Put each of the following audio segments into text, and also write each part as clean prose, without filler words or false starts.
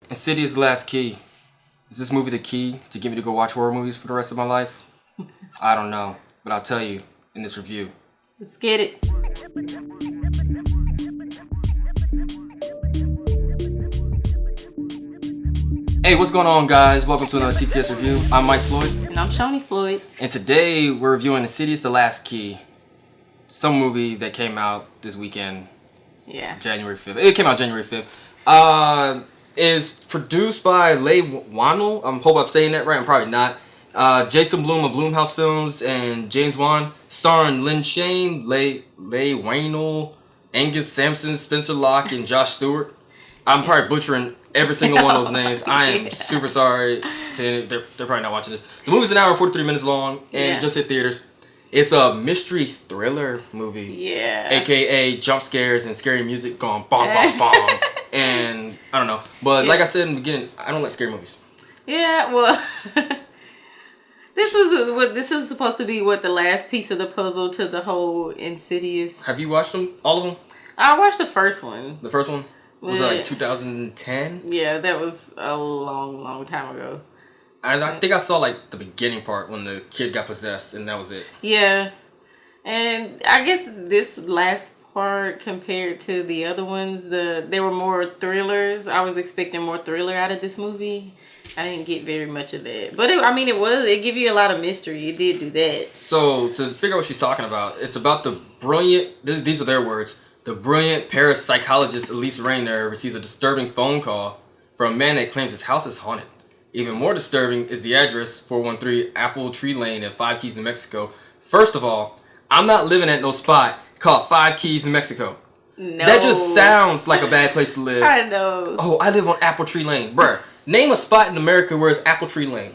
Insidious The Last Key. Is this movie the key to get me to go watch horror movies for the rest of my life? I don't know, but I'll tell you in this review. Let's get it. Hey, what's going on, guys? Welcome to another T.T.S review. I'm Mike Floyd. And I'm Shawny Floyd. And today we're reviewing Insidious The Last Key. Some movie that came out this weekend. Yeah. January 5th. It came out January 5th. Is produced by Leigh Whannell. I hope I'm saying that right. I'm probably not. Jason Blum of Blumhouse Films and James Wan. Starring Lin Shaye, Leigh Whannell, Angus Sampson, Spencer Locke, and Josh Stewart. I'm probably butchering every single one of those names. I am super sorry. They're probably not watching this. The movie's an hour and 43 minutes long, and it just hit theaters. It's a mystery thriller movie. Yeah. AKA jump scares and scary music going bong, bong, bong. And I don't know. But like I said in the beginning, I don't like scary movies. Yeah, well, this was supposed to be the last piece of the puzzle to the whole Insidious. Have you watched them? All of them? I watched the first one. The first one? Was it like 2010? Yeah, that was a long, long time ago. And I think I saw like the beginning part when the kid got possessed, and that was it. Yeah. And I guess this last part compared to the other ones, there were more thrillers. I was expecting more thriller out of this movie. I didn't get very much of that. But it gave you a lot of mystery. It did do that. So to figure out what she's talking about, it's about the brilliant, these are their words, the brilliant parapsychologist Elise Rayner receives a disturbing phone call from a man that claims his house is haunted. Even more disturbing is the address, 413 Apple Tree Lane in Five Keys, New Mexico. First of all, I'm not living at no spot called Five Keys, New Mexico. No. That just sounds like a bad place to live. I know. Oh, I live on Apple Tree Lane. Bruh, name a spot in America where it's Apple Tree Lane.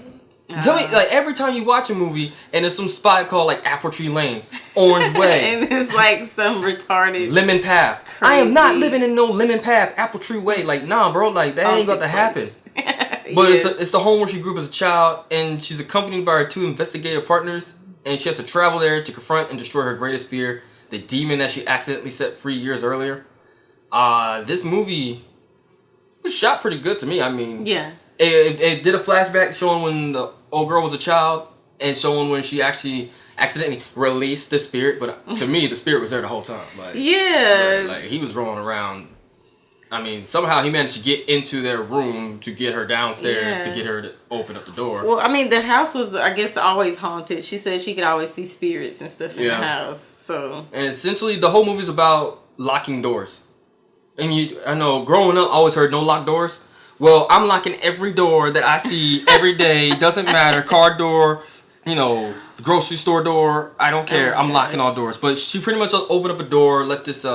Tell me, like, every time you watch a movie and there's some spot called, like, Apple Tree Lane, Orange Way. And it's like some retarded... Lemon Path. Crazy. I am not living in no Lemon Path, Apple Tree Way. Like, nah, bro, like, that ain't got to happen. But it's the home where she grew up as a child, and she's accompanied by her two investigative partners, and she has to travel there to confront and destroy her greatest fear, the demon that she accidentally set free years earlier. This movie was shot pretty good to me. I mean, yeah, it did a flashback showing when the old girl was a child and showing when she actually accidentally released the spirit. But to me, the spirit was there the whole time. Like, yeah, like he was rolling around. I mean, somehow he managed to get into their room to get her downstairs to get her to open up the door. Well, I mean, the house was, I guess, always haunted. She said she could always see spirits and stuff in the house. So, and essentially, the whole movie is about locking doors. And I know, growing up, I always heard no locked doors. Well, I'm locking every door that I see every day. Doesn't matter, car door, the grocery store door. I don't care. I'm locking all doors. But she pretty much opened up a door, let this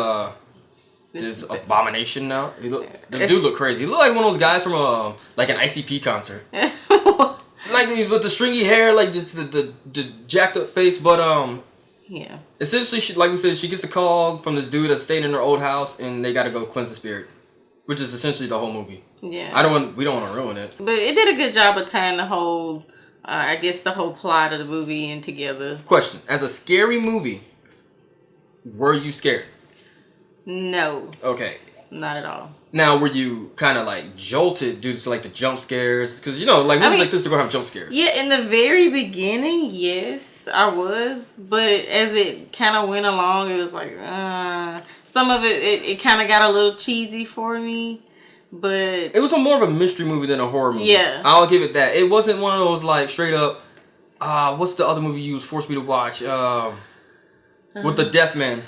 abomination now. The dude looked crazy. He looked like one of those guys from like an ICP concert. Like with the stringy hair, like just the jacked up face. But yeah. Essentially, like we said, she gets the call from this dude that's staying in her old house, and they got to go cleanse the spirit, which is essentially the whole movie. Yeah. We don't want to ruin it. But it did a good job of tying the whole, I guess, the whole plot of the movie in together. Question: as a scary movie, were you scared? No. Okay. Not at all. Now, were you kind of like jolted due to like the jump scares? Because like movies like this are gonna have jump scares. Yeah, in the very beginning, yes, I was. But as it kind of went along, it was like, some of it kind of got a little cheesy for me. But it was more of a mystery movie than a horror movie. Yeah, I'll give it that. It wasn't one of those like straight up. What's the other movie you forced me to watch? With the deaf man.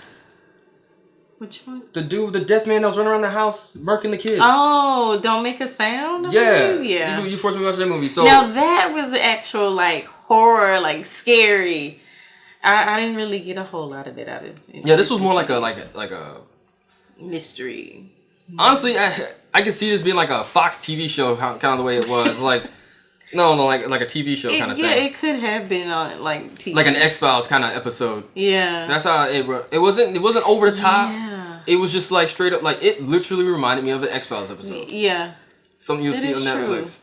Which one? The dude, the deaf man that was running around the house murking the kids. Oh, Don't Make a Sound? Yeah. Yeah. You forced me to watch that movie. So now that was the actual like horror, like scary. I didn't really get a whole lot of it out of it. Yeah, this was more like a mystery. Honestly, I could see this being like a Fox TV show, kind of the way it was. Like like a TV show kind of thing. Yeah, it could have been on like TV. Like an X-Files kind of episode. Yeah. That's how it wasn't over the top. Yeah. It was just like straight up, like it literally reminded me of an X-Files episode. Yeah. Something you'll see on Netflix.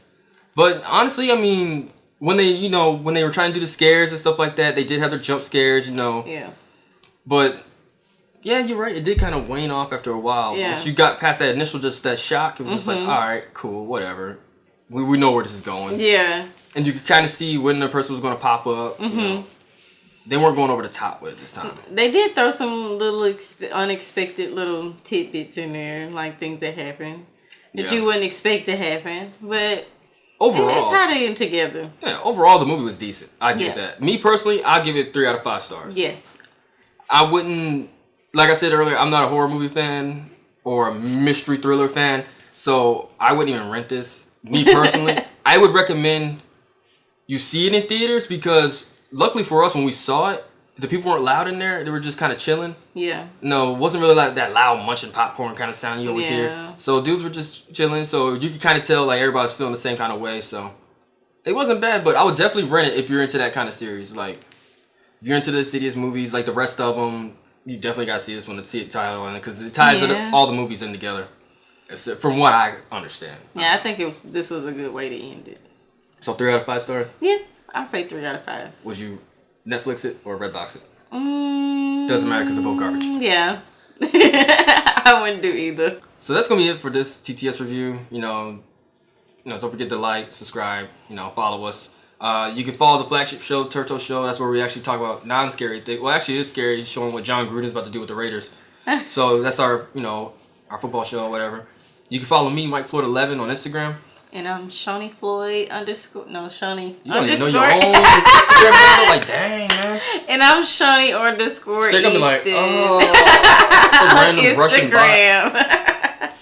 But honestly, I mean, when they were trying to do the scares and stuff like that, they did have their jump scares, Yeah. But Yeah, you're right. It did kind of wane off after a while. Yeah. Once you got past that initial, just that shock, it was just like, all right, cool, whatever. We know where this is going. Yeah. And you could kind of see when the person was going to pop up. You know. They weren't going over the top with it this time. They did throw some little unexpected little tidbits in there, like things that happened that you wouldn't expect to happen. But overall, it tied it in together. Yeah, overall the movie was decent. I get that. Me personally, I give it 3 out of 5 stars. Yeah. I wouldn't, like I said earlier, I'm not a horror movie fan or a mystery thriller fan, so I wouldn't even rent this. Me personally, I would recommend you see it in theaters because luckily for us, when we saw it, the people weren't loud in there. They were just kind of chilling. Yeah. No, it wasn't really like that loud munching popcorn kind of sound you always hear. So dudes were just chilling. So you could kind of tell like everybody's feeling the same kind of way. So it wasn't bad, but I would definitely rent it if you're into that kind of series. Like if you're into the Insidious movies, like the rest of them, you definitely got to see this one to see it tied on it because it ties all the movies in together. From what I understand. Yeah, I think this was a good way to end it. So 3 out of 5 stars? Yeah. I'll say 3 out of 5. Would you Netflix it or Redbox it? Doesn't matter because they're both garbage. Yeah. I wouldn't do either. So that's going to be it for this TTS review. You know, don't forget to like, subscribe, follow us. You can follow the flagship show, Turtle Show. That's where we actually talk about non-scary things. Well, actually, it is scary, showing what John Gruden's about to do with the Raiders. So that's our, our football show or whatever. You can follow me, Mike Floyd 11 on Instagram. And I'm Shawny Floyd Shawny. You don't even know your own Instagram handle? Like, dang, man. And I'm Shawny _ They're gonna be like, oh, some random Russian bot.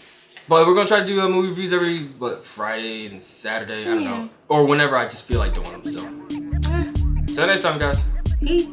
But we're gonna try to do movie reviews every Friday and Saturday. I don't know, or whenever I just feel like doing them. So, till next time, guys. Peace.